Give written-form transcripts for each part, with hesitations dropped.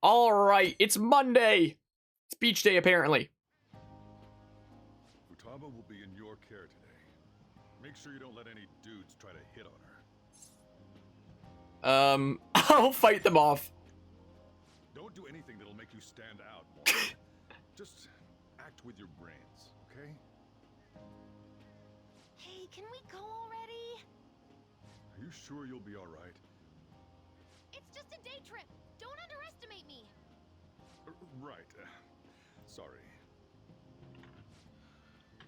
Alright, it's Monday! It's beach day, apparently. Futaba will be in your care today. Make sure you don't let any dudes try to hit on her. I'll fight them off. Don't do anything that'll make you stand out more. Just act with your brains, okay? Hey, can we go already? Are you sure you'll be alright? It's just a day trip. Don't underestimate me. Right. Sorry.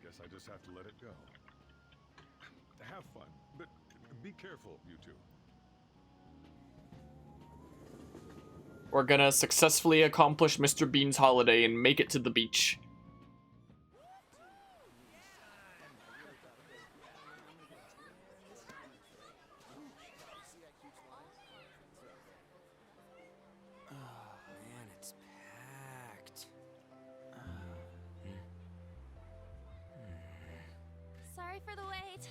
Guess I just have to let it go. Have fun, but be careful, you two. We're gonna successfully accomplish Mr. Bean's holiday and make it to the beach. Man, it's packed. Sorry for the wait.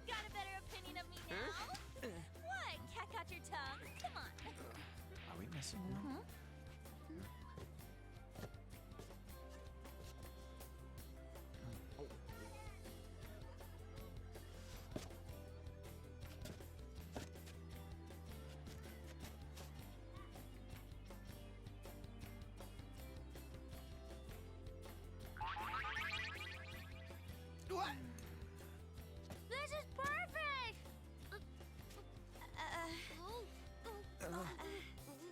Got a better opinion of me now? What? Cat got your tongue? Come on. Are we messing around? What? This is perfect!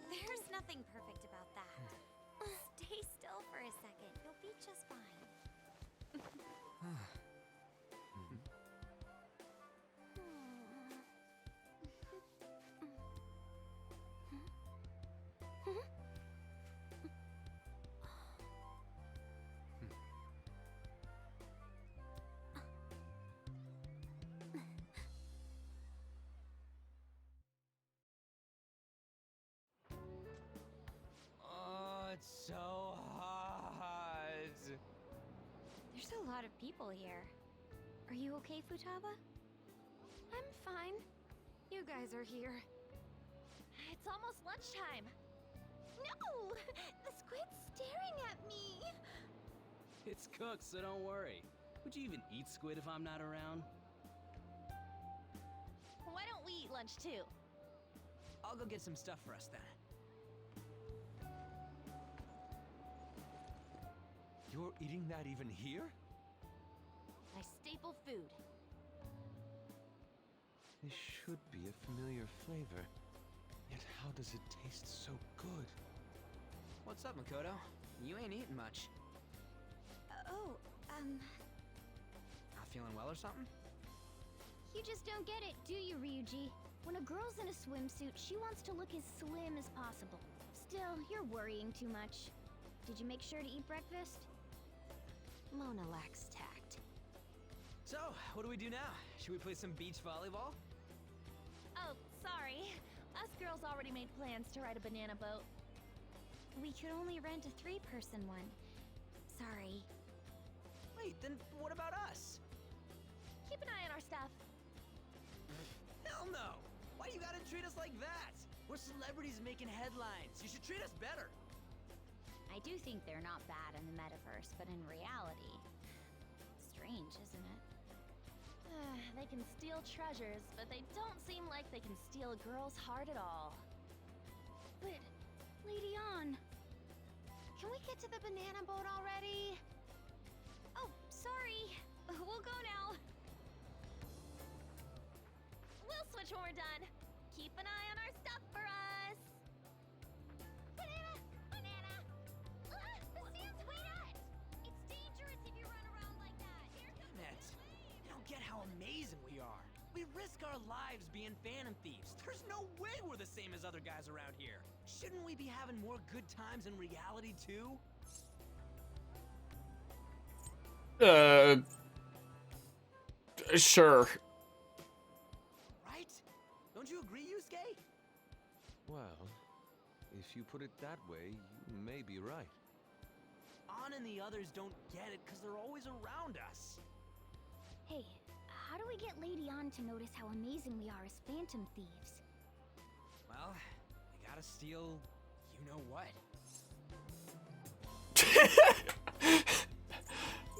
There's nothing perfect about that. Stay still for a second. You'll be just fine. Oh, it's so hot. There's a lot of people here. Are you okay, Futaba? I'm fine. You guys are here. It's almost lunchtime. No! The squid's staring at me! It's cooked, so don't worry. Would you even eat squid if I'm not around? Why don't we eat lunch too? I'll go get some stuff for us then. You're eating that even here? My staple food. This should be a familiar flavor. Yet how does it taste so good? What's up, Makoto? You ain't eating much. Not feeling well or something? You just don't get it, do you, Ryuji? When a girl's in a swimsuit, she wants to look as slim as possible. Still, you're worrying too much. Did you make sure to eat breakfast? Mona lacks tact. So, what do we do now? Should we play some beach volleyball? Oh, sorry. Us girls already made plans to ride a banana boat. We could only rent a 3-person one. Sorry. Wait, then what about us? Keep an eye on our stuff. Hell no! Why you gotta treat us like that? We're celebrities making headlines. You should treat us better. I do think they're not bad in the metaverse, but in reality... Strange, isn't it? They can steal treasures, but they don't seem like they can steal a girl's heart at all. But, Lady On... Can we get to the banana boat already? Oh, sorry. We'll go now. We'll switch when we're done. Keep an eye on our stuff for us. Banana! Banana! The sand's wet! It's dangerous if you run around like that. Here comes Damn it. You don't get how amazing we are. We risk our lives being phantom thieves. There's no way we're the same as other guys around here. Shouldn't we be having more good times in reality too? Sure. Right? Don't you agree, Yusuke? Well, if you put it that way, you may be right. On and the others don't get it because they're always around us. Hey, how do we get Lady On to notice how amazing we are as phantom thieves? Well, I gotta steal you know what.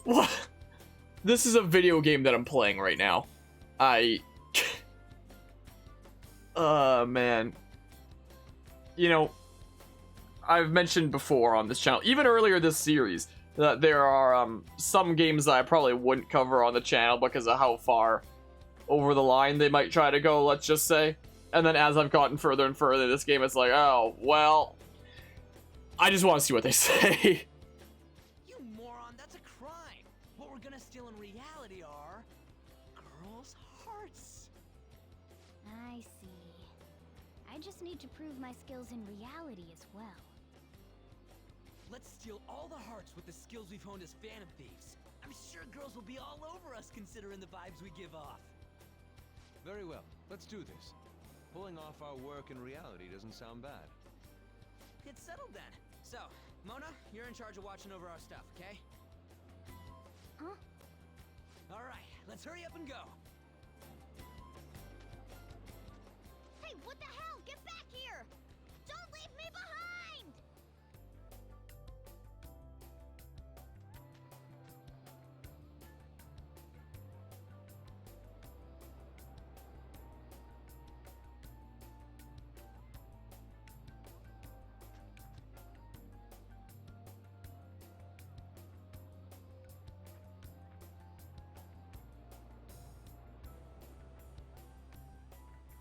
What? This is a video game that I'm playing right now. Man. You know, I've mentioned before on this channel, even earlier this series, that there are some games that I probably wouldn't cover on the channel because of how far over the line they might try to go, let's just say. And then as I've gotten further and further in this game, it's like, oh, well, I just want to see what they say. You moron, that's a crime. What we're gonna steal in reality are girls' hearts. I see. I just need to prove my skills in reality as well. Let's steal all the hearts with the skills we've honed as phantom thieves. I'm sure girls will be all over us considering the vibes we give off. Very well, let's do this. Pulling off our work in reality doesn't sound bad. It's settled then. So, Mona, you're in charge of watching over our stuff, okay? Huh? Alright, let's hurry up and go. Hey, what the hell? Get back here! Don't leave me behind!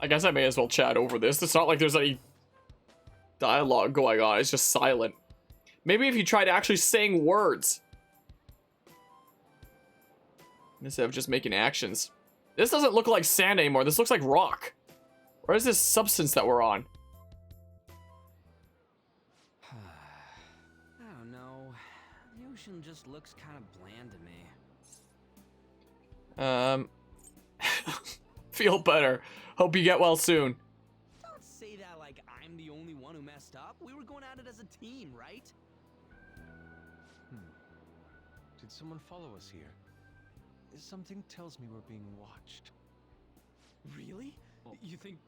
I guess I may as well chat over this. It's not like there's any dialogue going on. It's just silent. Maybe if you tried actually saying words instead of just making actions. This doesn't look like sand anymore. This looks like rock. Where is this substance that we're on? I don't know. The ocean just looks kind of bland to me. Feel better. Hope you get well soon. Don't say that like I'm the only one who messed up. We were going at it as a team, right? Did someone follow us here? Something tells me we're being watched. Really? You think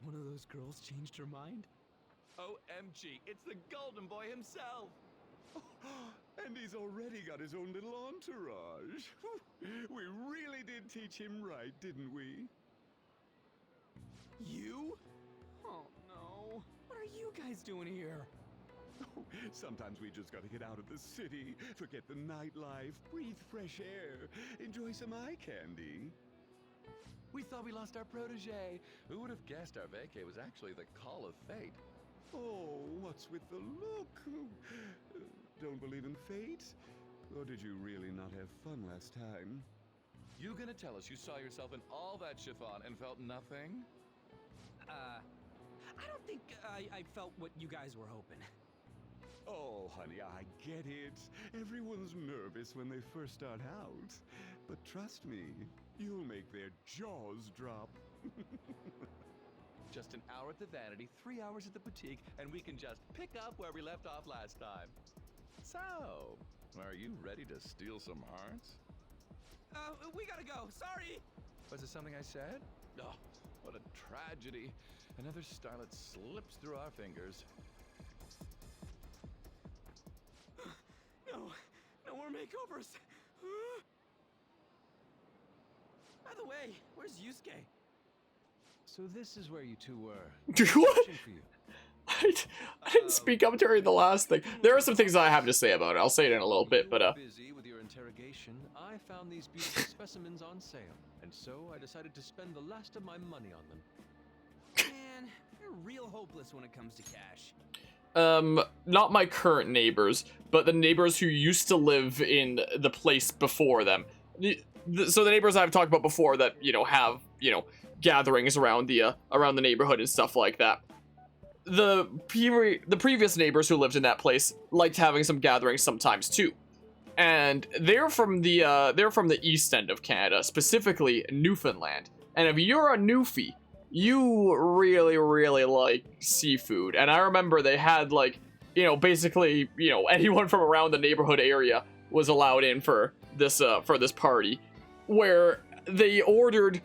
one of those girls changed her mind? OMG, it's the Golden Boy himself! And he's already got his own little entourage. We really did teach him right, didn't we? You? Oh no. What are you guys doing here? Sometimes we just gotta get out of the city, forget the nightlife, breathe fresh air, enjoy some eye candy. We thought we lost our protege. Who would have guessed our vacay was actually the call of fate? Oh, what's with the look? Don't believe in fate? Or did you really not have fun last time? You gonna tell us you saw yourself in all that chiffon and felt nothing? I don't think I felt what you guys were hoping. Oh, honey, I get it. Everyone's nervous when they first start out. But trust me, you'll make their jaws drop. Just an hour at the Vanity, 3 hours at the boutique, and we can just pick up where we left off last time. So, are you ready to steal some hearts? We gotta go. Sorry. Was it something I said? Oh, what a tragedy. Another starlet slips through our fingers. No more makeovers. By the way, where's Yusuke? So this is where you two were. What? Searching for you. I didn't speak up during the last thing. There are some things I have to say about it. I'll say it in a little bit, but Busy with your interrogation, I found these beautiful specimens on sale, and so I decided to spend the last of my money on them. Man, you're real hopeless when it comes to cash. not my current neighbors, but the neighbors who used to live in the place before them. So the neighbors I've talked about before that, you know, have, you know, gatherings around the neighborhood and stuff like that. The previous neighbors who lived in that place liked having some gatherings sometimes too. And they're from the east end of Canada, specifically Newfoundland. And if you're a Newfie, you really, really like seafood. And I remember they had like, you know, basically, you know, anyone from around the neighborhood area was allowed in for this party, where they ordered,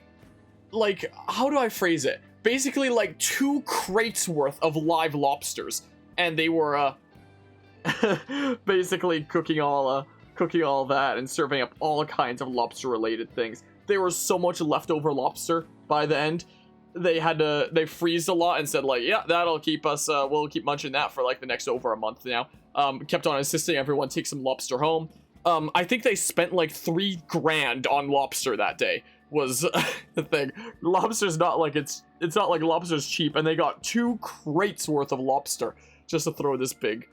like, how do I phrase it? Basically like 2 crates worth of live lobsters, and they were basically cooking all that and serving up all kinds of lobster related things. There was so much leftover lobster by the end. They freezed a lot and said like, yeah, that'll keep us, we'll keep munching that for like the next over a month now. Kept on insisting everyone take some lobster home. I think they spent like $3 grand on lobster that day, was the thing. Lobster's not like, it's not like lobster's cheap, and they got 2 crates worth of lobster just to throw this big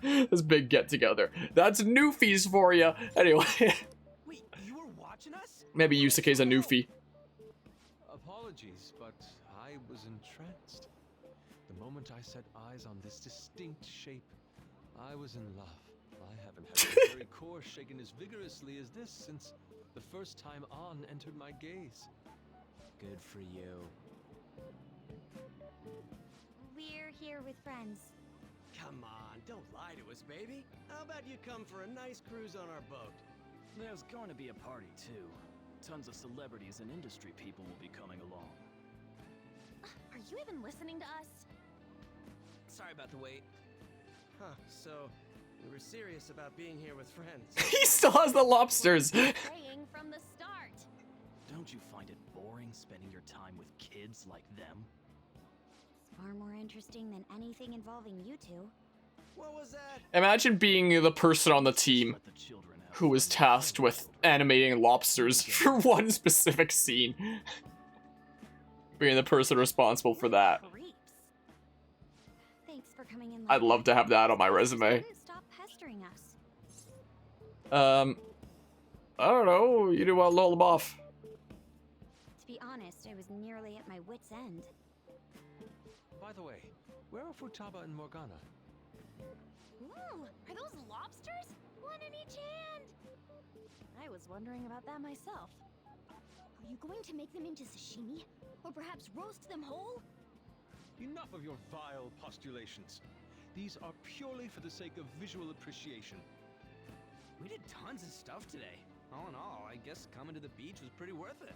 this big get together. That's Newfies for you. Anyway. Wait, you were watching us? Maybe Yusuke's a Newfie. Apologies, but I was entranced. The moment I set eyes on this distinct shape, I was in love. I haven't had my very core shaken as vigorously as this since the first time On entered my gaze. Good for you. We're here with friends. Come on, don't lie to us, baby. How about you come for a nice cruise on our boat? There's going to be a party, too. Tons of celebrities and industry people will be coming along. Are you even listening to us? Sorry about the wait. Huh, so we were serious about being here with friends. He still has the lobsters. Praying from the start. Don't you find it boring spending your time with kids like them? It's far more interesting than anything involving you two. What was that? Imagine being the person on the team Let the children have who was fun. tasked with animating lobsters for one specific scene. Being the person responsible for that. Creeps. Thanks for coming in. I'd love to have that on my resume. Stop pestering us. I don't know. You do well, lull them off. To be honest, I was nearly at my wit's end. By the way, where are Futaba and Morgana? Ooh, are those lobsters? One in each hand. I was wondering about that myself. Are you going to make them into sashimi? Or perhaps roast them whole? Enough of your vile postulations. These are purely for the sake of visual appreciation. We did tons of stuff today. All in all, I guess coming to the beach was pretty worth it.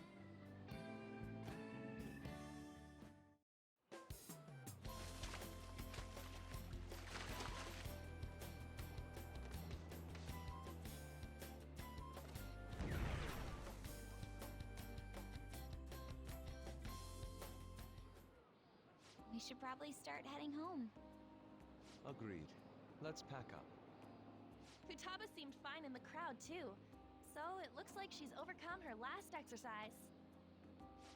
We should probably start heading home. Agreed. Let's pack up. Futaba seemed fine in the crowd, too. So it looks like she's overcome her last exercise.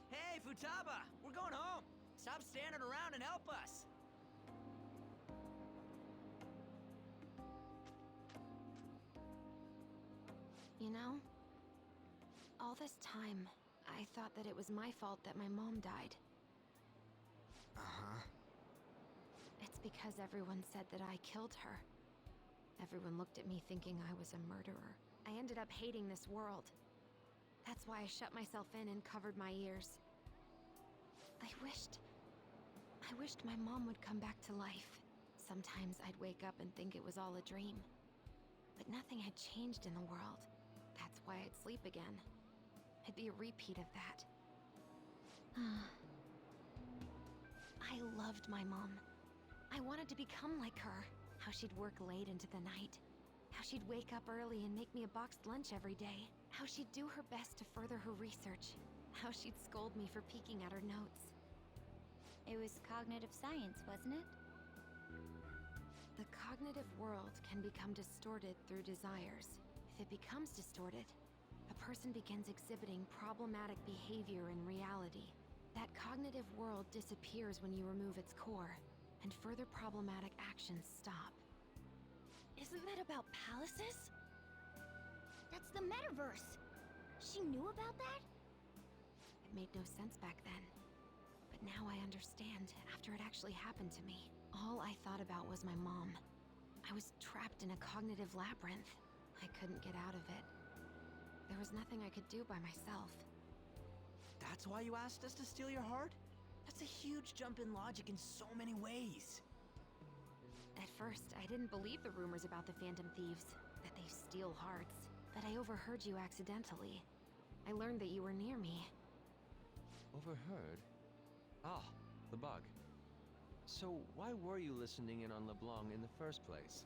Hey, Futaba! We're going home! Stop standing around and help us! You know, all this time, I thought that it was my fault that my mom died. Uh-huh. It's because everyone said that I killed her. Everyone looked at me thinking I was a murderer. I ended up hating this world. That's why I shut myself in and covered my ears. I wished my mom would come back to life. Sometimes I'd wake up and think it was all a dream. But nothing had changed in the world. That's why I'd sleep again. It'd be a repeat of that. I loved my mom. I wanted to become like her. How she'd work late into the night. How she'd wake up early and make me a boxed lunch every day. How she'd do her best to further her research. How she'd scold me for peeking at her notes. It was cognitive science, wasn't it? The cognitive world can become distorted through desires. If it becomes distorted, a person begins exhibiting problematic behavior in reality. That cognitive world disappears when you remove its core, and further problematic actions stop. Isn't that about palaces? That's the metaverse. She knew about that? It made no sense back then. But now I understand, after it actually happened to me. All I thought about was my mom. I was trapped in a cognitive labyrinth. I couldn't get out of it. There was nothing I could do by myself. That's why you asked us to steal your heart? That's a huge jump in logic in so many ways. At first, I didn't believe the rumors about the Phantom Thieves, that they steal hearts. But I overheard you accidentally. I learned that you were near me. Overheard? Ah, the bug. So why were you listening in on LeBlanc in the first place?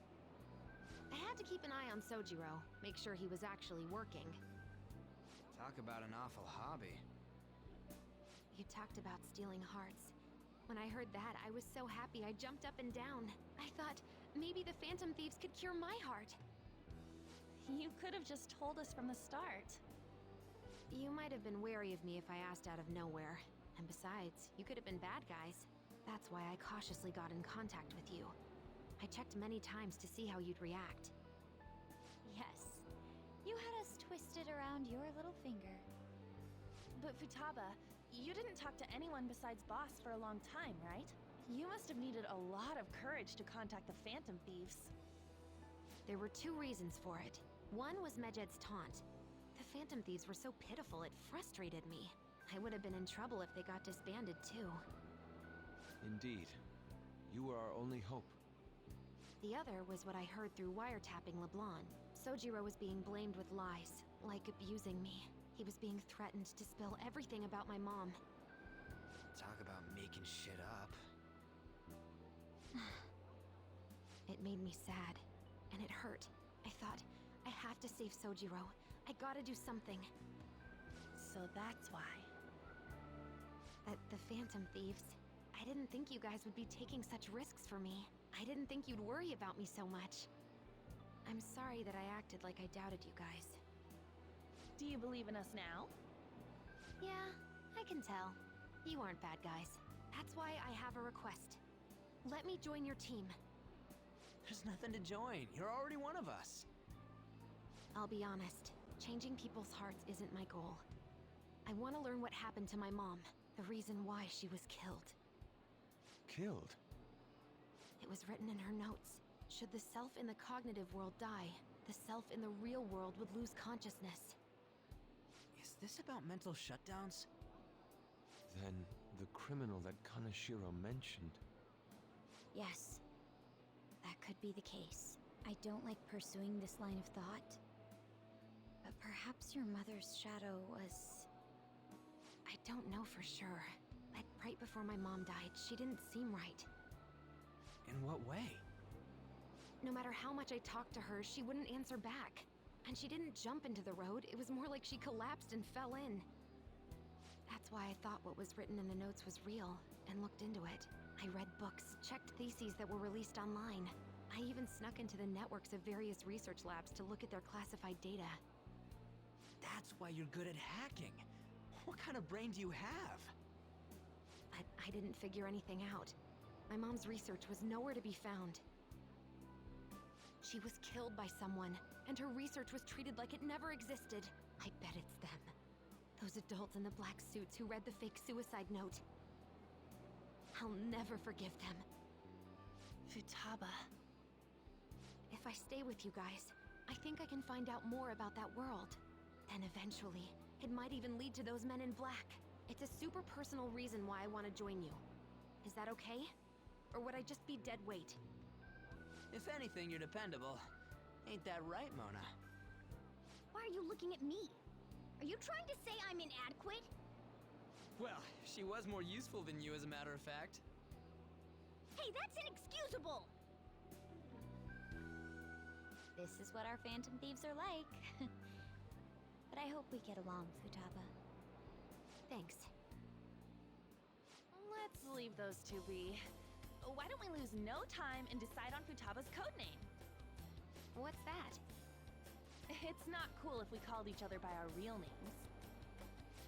I had to keep an eye on Sojiro, make sure he was actually working. Talk about an awful hobby. You talked about stealing hearts. When I heard that, I was so happy I jumped up and down. I thought, maybe the Phantom Thieves could cure my heart. You could have just told us from the start. You might have been wary of me if I asked out of nowhere. And besides, you could have been bad guys. That's why I cautiously got in contact with you. I checked many times to see how you'd react. Yes, you had us twisted around your little finger. But Futaba, you didn't talk to anyone besides Boss for a long time, right? You must have needed a lot of courage to contact the Phantom Thieves. There were 2 reasons for it. One was Medjed's taunt. The Phantom Thieves were so pitiful it frustrated me. I would have been in trouble if they got disbanded too. Indeed. You were our only hope. The other was what I heard through wiretapping LeBlanc. Sojiro was being blamed with lies, like abusing me. He was being threatened to spill everything about my mom. Talk about making shit up. It made me sad, and it hurt. I thought, I have to save Sojiro. I gotta do something. So that's why. The Phantom Thieves. I didn't think you guys would be taking such risks for me. I didn't think you'd worry about me so much. I'm sorry that I acted like I doubted you guys. Do you believe in us now? Yeah, I can tell. You aren't bad guys. That's why I have a request. Let me join your team. There's nothing to join. You're already one of us. I'll be honest. Changing people's hearts isn't my goal. I want to learn what happened to my mom. The reason why she was killed. Killed? It was written in her notes. Should the self in the cognitive world die, the self in the real world would lose consciousness. Is this about mental shutdowns? Then the criminal that Kaneshiro mentioned. Yes. That could be the case. I don't like pursuing this line of thought. But perhaps your mother's shadow was... I don't know for sure. But right before my mom died, she didn't seem right. In what way? No matter how much I talked to her, she wouldn't answer back. And she didn't jump into the road, it was more like she collapsed and fell in. That's why I thought what was written in the notes was real, and looked into it. I read books, checked theses that were released online. I even snuck into the networks of various research labs to look at their classified data. That's why you're good at hacking. What kind of brain do you have? But I didn't figure anything out. My mom's research was nowhere to be found. She was killed by someone, and her research was treated like it never existed. I bet it's them. Those adults in the black suits who read the fake suicide note. I'll never forgive them. Futaba. If I stay with you guys, I think I can find out more about that world. And eventually, it might even lead to those men in black. It's a super personal reason why I want to join you. Is that okay? Or would I just be dead weight? If anything, you're dependable. Ain't that right, Mona? Why are you looking at me? Are you trying to say I'm inadequate? Well, she was more useful than you, as a matter of fact. Hey, that's inexcusable! This is what our Phantom Thieves are like. But I hope we get along, Futaba. Thanks. Let's leave those two be. Why don't we lose no time and decide on Futaba's codename? What's that? It's not cool if we called each other by our real names.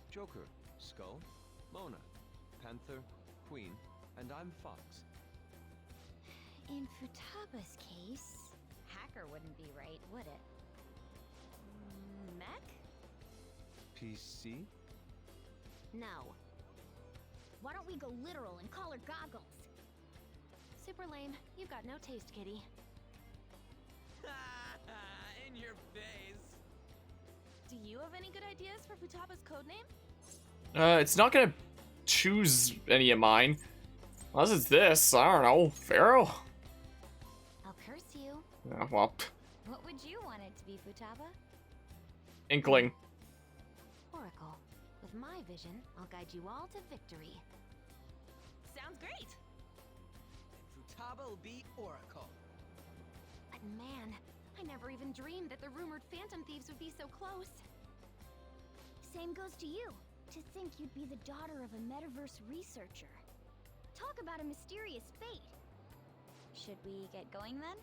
Joker, Skull, Mona, Panther, Queen, and I'm Fox. In Futaba's case, Hacker wouldn't be right, would it? Mech? PC? No. Why don't we go literal and call her Goggles? Super lame. You've got no taste, kitty. In your face. Do you have any good ideas for Futaba's codename? It's not gonna choose any of mine. Unless it's this, I don't know, Pharaoh? I'll curse you. Well, What would you want it to be, Futaba? Inkling. Oracle, with my vision, I'll guide you all to victory. Sounds great. And Futaba will be Oracle. But man, I never even dreamed that the rumored Phantom Thieves would be so close. Same goes to you. To think you'd be the daughter of a metaverse researcher. Talk about a mysterious fate. Should we get going then?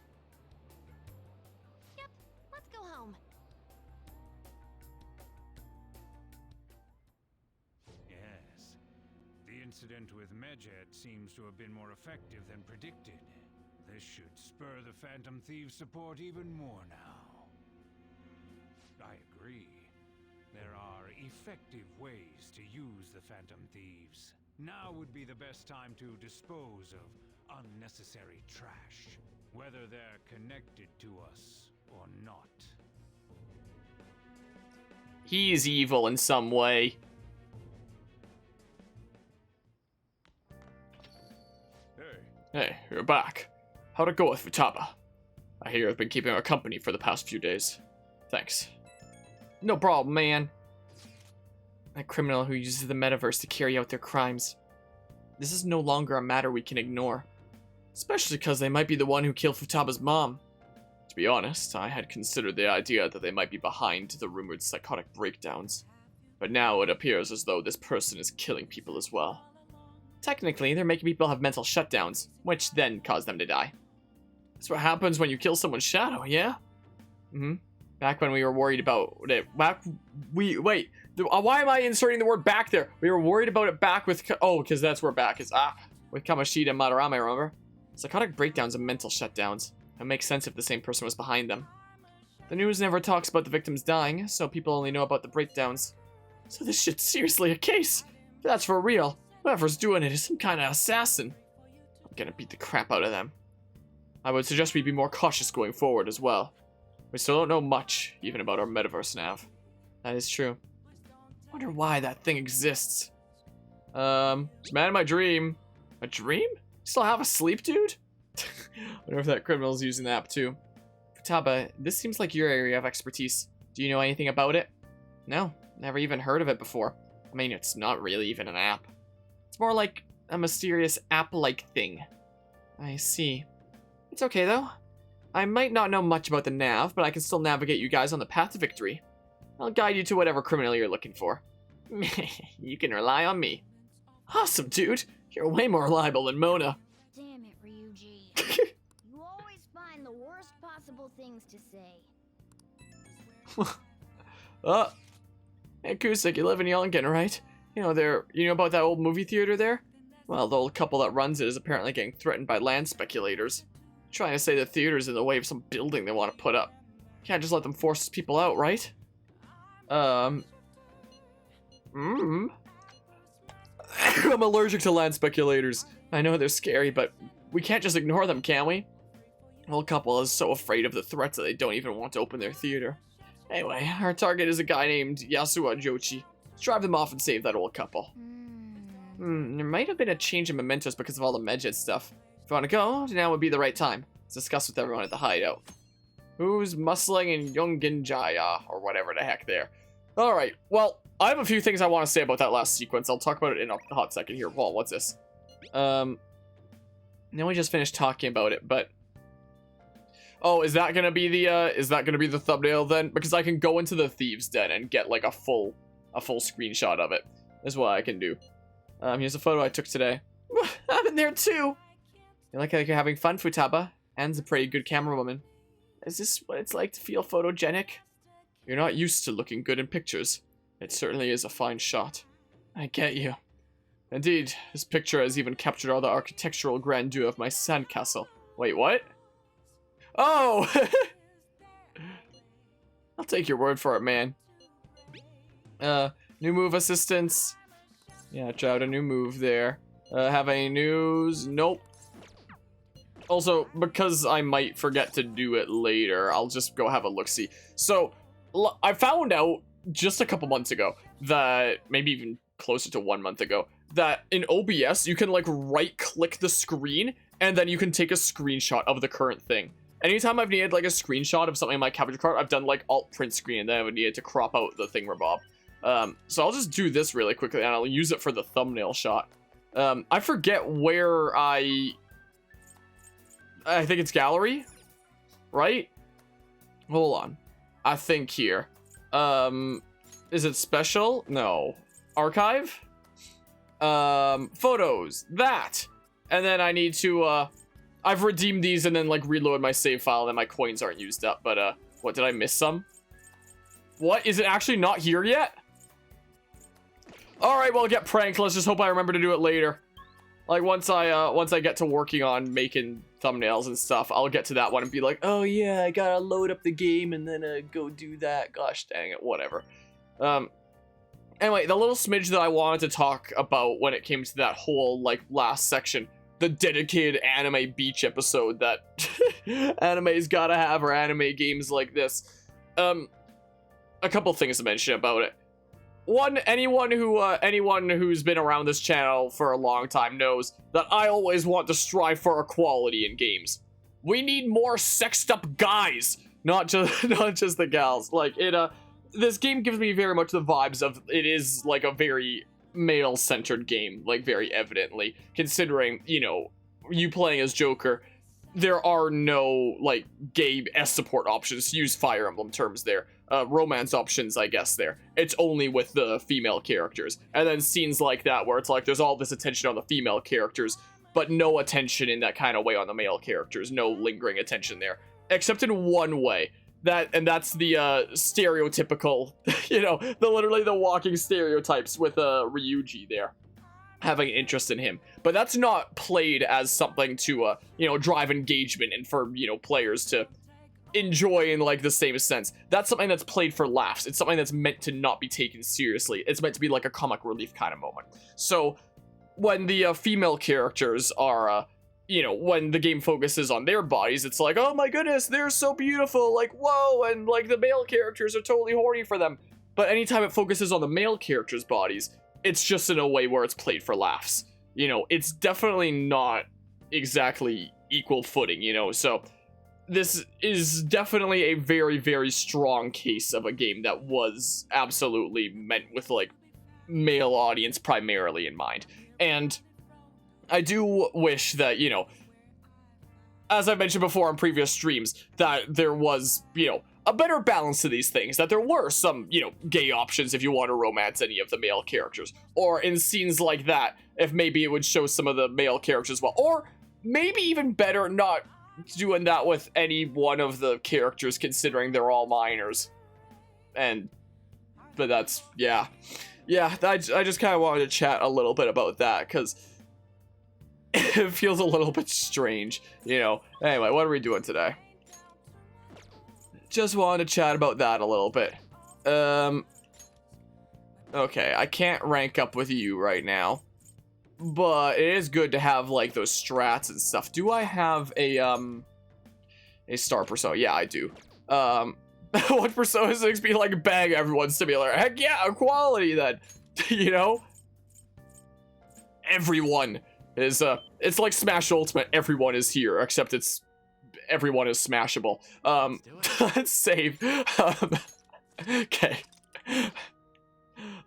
Yep, let's go home. Yes. The incident with Medjed seems to have been more effective than predicted. This should spur the Phantom Thieves' support even more now. I agree. There are effective ways to use the Phantom Thieves. Now would be the best time to dispose of unnecessary trash, whether they're connected to us or not. He's evil in some way. Hey, you're back. How'd it go with Futaba? I hear you've been keeping our company for the past few days. Thanks. No problem, man. A criminal who uses the metaverse to carry out their crimes. This is no longer a matter we can ignore. Especially because they might be the one who killed Futaba's mom. To be honest, I had considered the idea that they might be behind the rumored psychotic breakdowns. But now it appears as though this person is killing people as well. Technically, they're making people have mental shutdowns, which then cause them to die. That's what happens when you kill someone's shadow, yeah? Back when we were worried about it. Wait. Why am I inserting the word back there? We were worried about it back with... Oh, because that's where back is. With Kamoshida and Madarame, remember? Psychotic breakdowns and mental shutdowns. It makes sense if the same person was behind them. The news never talks about the victims dying, so people only know about the breakdowns. So this shit's seriously a case. If that's for real, whoever's doing it is some kind of assassin. I'm gonna beat the crap out of them. I would suggest we be more cautious going forward as well. We still don't know much, even about our metaverse nav. That is true. Wonder why that thing exists. It's man in my dream. A dream? You still have a sleep, dude? Wonder if that criminal's using the app too. Futaba, this seems like your area of expertise. Do you know anything about it? No, never even heard of it before. I mean, it's not really even an app. It's more like a mysterious app-like thing. I see. It's okay though. I might not know much about the nav, but I can still navigate you guys on the path to victory. I'll guide you to whatever criminal you're looking for. You can rely on me. Awesome, dude. You're way more reliable than Mona. Damn it, Ryuji. You always find the worst possible things to say. Hey, Kusik, you live in Yongen, right? You know about that old movie theater there? Well, the old couple that runs it is apparently getting threatened by land speculators. Trying to say the theater's in the way of some building they want to put up. Can't just let them force people out, right? I'm allergic to land speculators. I know they're scary, but we can't just ignore them, can we? The old couple is so afraid of the threats that they don't even want to open their theater. Anyway, our target is a guy named Yasuo Jochi. Let's drive them off and save that old couple. There might have been a change in mementos because of all the Medjed stuff. If you want to go, now would be the right time. Let's discuss with everyone at the hideout. Who's muscling in Yongenjaya, or whatever the heck there. Alright, well, I have a few things I want to say about that last sequence. I'll talk about it in a hot second here. Well, what's this? Now we just finished talking about it, but... Oh, is that gonna be the thumbnail then? Because I can go into the Thieves' Den and get like a full screenshot of it. Is what I can do. Here's a photo I took today. I'm in there too! You look like you're having fun, Futaba. Anne's a pretty good camera woman. Is this what it's like to feel photogenic? You're not used to looking good in pictures. It certainly is a fine shot. I get you. Indeed, this picture has even captured all the architectural grandeur of my sandcastle. Wait, what? Oh! I'll take your word for it, man. New move assistance. Yeah, try out a new move there. Have any news? Nope. Also, because I might forget to do it later, I'll just go have a look-see. So, I found out just a couple months ago that, maybe even closer to 1 month ago, that in OBS, you can like right-click the screen, and then you can take a screenshot of the current thing. Anytime I've needed like a screenshot of something in my capture card, I've done like alt print screen, and then I would need to crop out the thingamabob. So I'll just do this really quickly, and I'll use it for the thumbnail shot. I forget where I think it's gallery, right? Hold on. I think here. Is it special? No. Archive? Photos. That. And then I need to, I've redeemed these and then, like, reload my save file, and then my coins aren't used up. But, what, did I miss some? What? Is it actually not here yet? Alright, well, get pranked. Let's just hope I remember to do it later. Like, once I get to working on making thumbnails and stuff, I'll get to that one and be like, oh yeah, I gotta load up the game and then go do that. Gosh dang it, whatever. Anyway, the little smidge that I wanted to talk about when it came to that whole, like, last section, the dedicated anime beach episode that anime's gotta have, or anime games like this. A couple things to mention about it. One, anyone who's been around this channel for a long time knows that I always want to strive for equality in games. We need more sexed up guys, not just the gals. Like this game gives me very much the vibes of it is like a very male-centered game, like very evidently, considering, you know, you playing as Joker, there are no like gay S support options, to use Fire Emblem terms there. Romance options, I guess, there. It's only with the female characters. And then scenes like that where it's like there's all this attention on the female characters, but no attention in that kind of way on the male characters. No lingering attention there. Except in one way. That's the stereotypical, you know, literally the walking stereotypes with Ryuji there. Having interest in him. But that's not played as something to, you know, drive engagement and for, you know, players to enjoy in like the same sense. That's something that's played for laughs. It's something that's meant to not be taken seriously. It's meant to be like a comic relief kind of moment. So when the female characters are, you know, when the game focuses on their bodies, it's like, oh my goodness, they're so beautiful, like, whoa, and like the male characters are totally horny for them. But anytime it focuses on the male characters' bodies, it's just in a way where it's played for laughs. You know, it's definitely not exactly equal footing, you know, so this is definitely a very, very strong case of a game that was absolutely meant with, like, male audience primarily in mind. And I do wish that, you know, as I mentioned before on previous streams, that there was, you know, a better balance to these things, that there were some, you know, gay options if you want to romance any of the male characters, or in scenes like that, if maybe it would show some of the male characters well, or maybe even better, not doing that with any one of the characters, considering they're all minors. But that's, yeah, I just kind of wanted to chat a little bit about that, because it feels a little bit strange, you know. Anyway, what are we doing today? Just wanted to chat about that a little bit. Okay, I can't rank up with you right now, but it is good to have like those strats and stuff. Do I have a star persona? Yeah, I do. What persona 6 be like? Bang, everyone's similar. Heck yeah, equality then. You know, everyone is it's like Smash Ultimate. Everyone is here, except it's everyone is smashable. Let's save. Okay.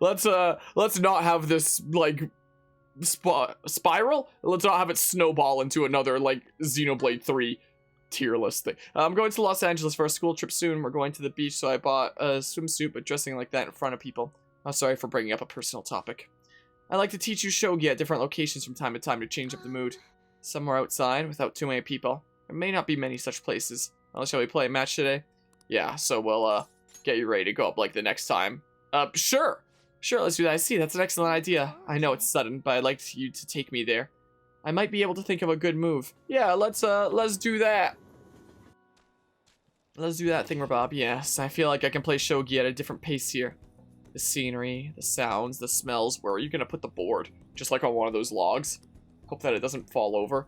Let's not have this like spiral. Let's not have it snowball into another like Xenoblade 3 tier list thing. I'm going to Los Angeles for a school trip soon. We're going to the beach, so I bought a swimsuit, but dressing like that in front of people. I'm sorry for bringing up a personal topic. I like to teach you shogi at different locations from time to time to change up the mood. Somewhere outside, without too many people. There may not be many such places. Shall we play a match today? Yeah, so we'll get you ready to go up like the next time. Sure, let's do that. I see, that's an excellent idea. I know it's sudden, but I'd like you to take me there. I might be able to think of a good move. Yeah, let's do that. Let's do that thingamabob. Yes, I feel like I can play shogi at a different pace here. The scenery, the sounds, the smells. Where are you gonna put the board? Just like on one of those logs? Hope that it doesn't fall over.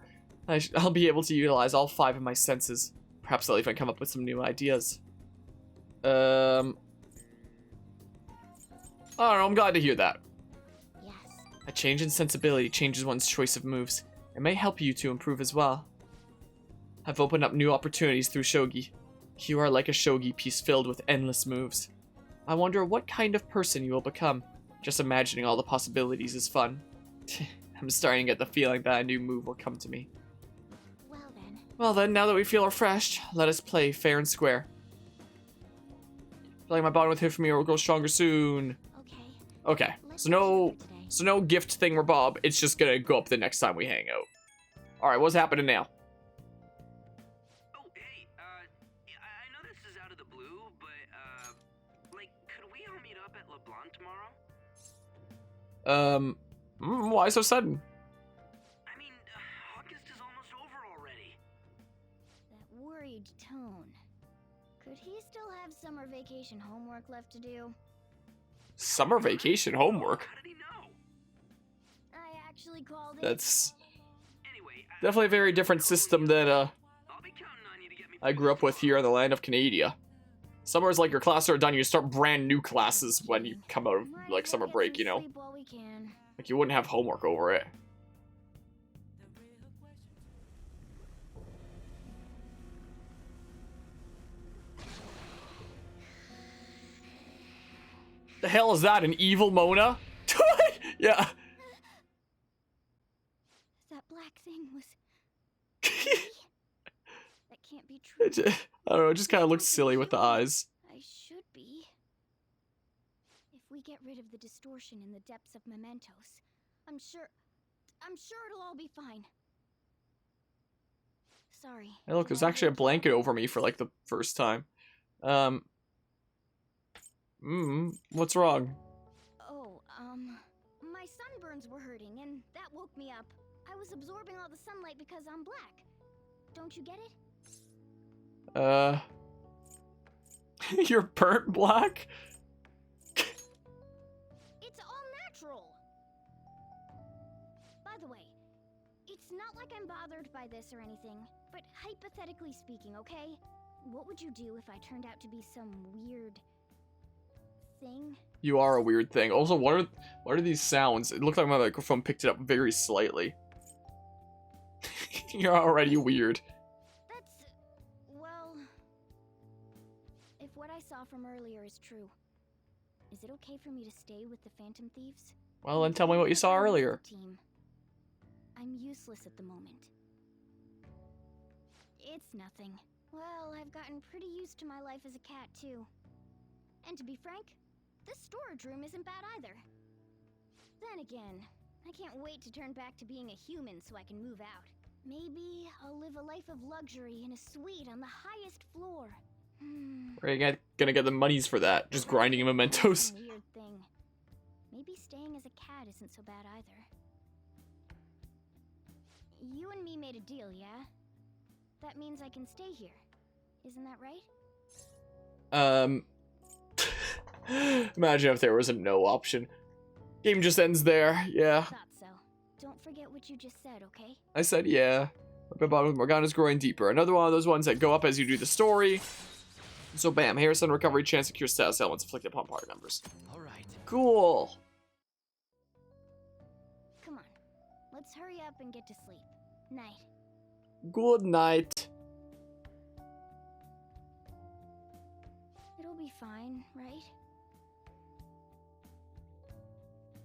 I'll be able to utilize all 5 of my senses. Perhaps I'll even come up with some new ideas. I don't know, I'm glad to hear that. Yes, A change in sensibility changes one's choice of moves. It may help you to improve as well. I've opened up new opportunities through shogi. You are like a shogi piece filled with endless moves. I wonder what kind of person you will become. Just imagining all the possibilities is fun. I'm starting to get the feeling that a new move will come to me. Well then, now that we feel refreshed, let us play fair and square. Feeling my bond with Hifumi will grow stronger soon. Okay, so no gift thing or Bob. It's just gonna go up the next time we hang out. Alright, what's happening now? Oh, hey, I know this is out of the blue, but, like, could we all meet up at LeBlanc tomorrow? Why so sudden? I mean, August is almost over already. That worried tone. Could he still have summer vacation homework left to do? Summer vacation homework? How did he know? I actually called it. That's Anyway, definitely a very different system than I'll be counting on you to get me I grew up with here in the land of Canada. Summer is like your classes are done, you start brand new classes when you come out of like summer break, you know? Sleep while we can. Like you wouldn't have homework over it. The hell is that? An evil Mona? Yeah. That black thing was. That can't be true. I don't know, it just kind of looks silly with the eyes. I should be. If we get rid of the distortion in the depths of mementos, I'm sure it'll all be fine. Sorry. Hey look, there's actually a blanket over me for like the first time. What's wrong? Oh, my sunburns were hurting and that woke me up. I was absorbing all the sunlight because I'm black. Don't you get it? You're burnt black? It's all natural. By the way, it's not like I'm bothered by this or anything, but hypothetically speaking, okay? What would you do if I turned out to be some weird thing? You are a weird thing. Also, what are these sounds? It looked like my microphone picked it up very slightly. You're already weird. That's... well... If what I saw from earlier is true, is it okay for me to stay with the Phantom Thieves? Well, then tell me what you saw earlier. Team. I'm useless at the moment. It's nothing. Well, I've gotten pretty used to my life as a cat, too. And to be frank, this storage room isn't bad either. Then again, I can't wait to turn back to being a human so I can move out. Maybe I'll live a life of luxury in a suite on the highest floor. Where are you gonna get the monies for that? Just grinding in mementos. Weird thing. Maybe staying as a cat isn't so bad either. You and me made a deal, yeah? That means I can stay here. Isn't that right? Imagine if there was a no option. Game just ends there, yeah. Thought so. Don't forget what you just said, okay? I said yeah. My bond with Morgana's growing deeper. Another one of those ones that go up as you do the story. So bam, Harrison recovery chance to cure status elements inflicted upon party members. Alright. Cool. Come on. Let's hurry up and get to sleep. Night. Good night. It'll be fine, right?